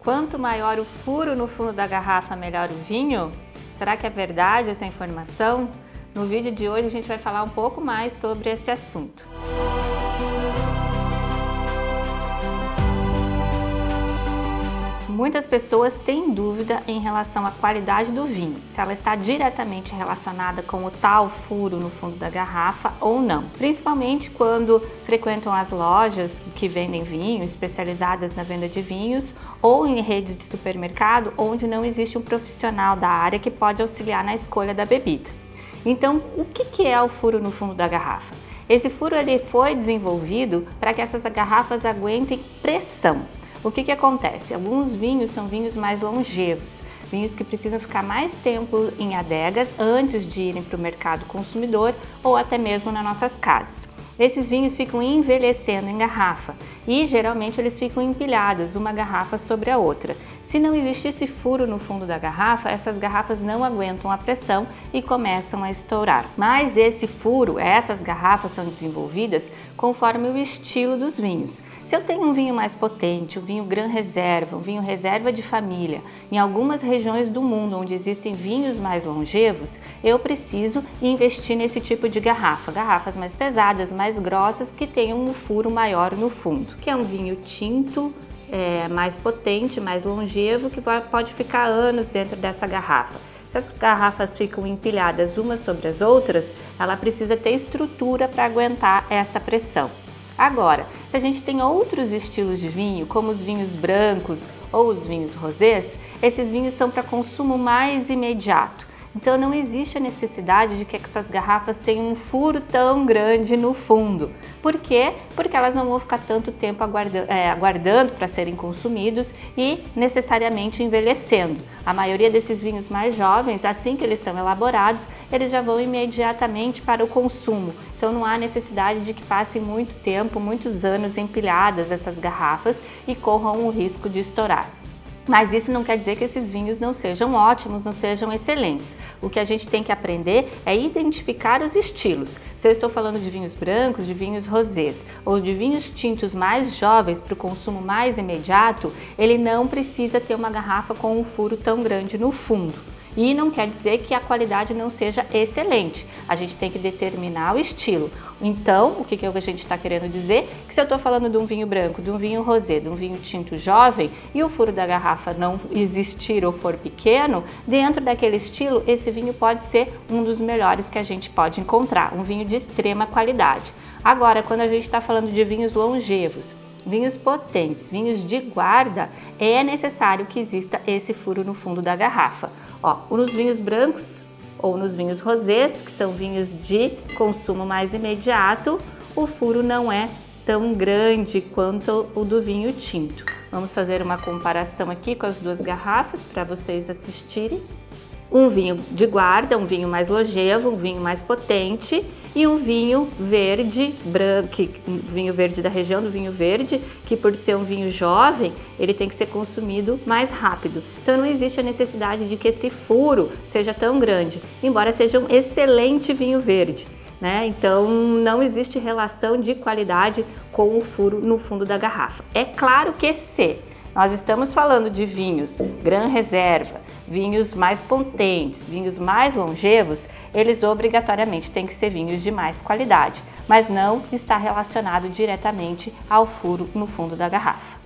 Quanto maior o furo no fundo da garrafa, melhor o vinho? Será que é verdade essa informação? No vídeo de hoje a gente vai falar um pouco mais sobre esse assunto. Muitas pessoas têm dúvida em relação à qualidade do vinho, se ela está diretamente relacionada com o tal furo no fundo da garrafa ou não. Principalmente quando frequentam as lojas que vendem vinho, especializadas na venda de vinhos, ou em redes de supermercado, onde não existe um profissional da área que pode auxiliar na escolha da bebida. Então, o que é o furo no fundo da garrafa? Esse furo ele foi desenvolvido para que essas garrafas aguentem pressão. O que acontece? Alguns vinhos são vinhos mais longevos, vinhos que precisam ficar mais tempo em adegas antes de irem para o mercado consumidor ou até mesmo nas nossas casas. Esses vinhos ficam envelhecendo em garrafa e geralmente eles ficam empilhados, uma garrafa sobre a outra. Se não existisse furo no fundo da garrafa, essas garrafas não aguentam a pressão e começam a estourar. Mas esse furo, essas garrafas são desenvolvidas conforme o estilo dos vinhos. Se eu tenho um vinho mais potente, um vinho Gran Reserva, um vinho reserva de família, em algumas regiões do mundo onde existem vinhos mais longevos, eu preciso investir nesse tipo de garrafa, garrafas mais pesadas, mais grossas, que tenham um furo maior no fundo, que é um vinho tinto, mais potente, mais longevo, que pode ficar anos dentro dessa garrafa. Se as garrafas ficam empilhadas umas sobre as outras, ela precisa ter estrutura para aguentar essa pressão. Agora, se a gente tem outros estilos de vinho, como os vinhos brancos ou os vinhos rosés, esses vinhos são para consumo mais imediato. Então não existe a necessidade de que essas garrafas tenham um furo tão grande no fundo. Por quê? Porque elas não vão ficar tanto tempo aguardando para serem consumidos e necessariamente envelhecendo. A maioria desses vinhos mais jovens, assim que eles são elaborados, eles já vão imediatamente para o consumo. Então não há necessidade de que passem muito tempo, muitos anos empilhadas essas garrafas e corram o risco de estourar. Mas isso não quer dizer que esses vinhos não sejam ótimos, não sejam excelentes. O que a gente tem que aprender é identificar os estilos. Se eu estou falando de vinhos brancos, de vinhos rosés ou de vinhos tintos mais jovens para o consumo mais imediato, ele não precisa ter uma garrafa com um furo tão grande no fundo. E não quer dizer que a qualidade não seja excelente. A gente tem que determinar o estilo. Então, o que a gente está querendo dizer? Que se eu estou falando de um vinho branco, de um vinho rosé, de um vinho tinto jovem e o furo da garrafa não existir ou for pequeno, dentro daquele estilo, esse vinho pode ser um dos melhores que a gente pode encontrar, um vinho de extrema qualidade. Agora, quando a gente está falando de vinhos longevos, vinhos potentes, vinhos de guarda, é necessário que exista esse furo no fundo da garrafa. Nos vinhos brancos ou nos vinhos rosés, que são vinhos de consumo mais imediato, o furo não é tão grande quanto o do vinho tinto. Vamos fazer uma comparação aqui com as duas garrafas para vocês assistirem. Um vinho de guarda, um vinho mais longevo, um vinho mais potente e um vinho verde, branco, vinho verde da região do vinho verde, que por ser um vinho jovem, ele tem que ser consumido mais rápido. Então não existe a necessidade de que esse furo seja tão grande, embora seja um excelente vinho verde, né? Então não existe relação de qualidade com o furo no fundo da garrafa. É claro que se nós estamos falando de vinhos Gran Reserva, vinhos mais potentes, vinhos mais longevos, eles obrigatoriamente têm que ser vinhos de mais qualidade, mas não está relacionado diretamente ao furo no fundo da garrafa.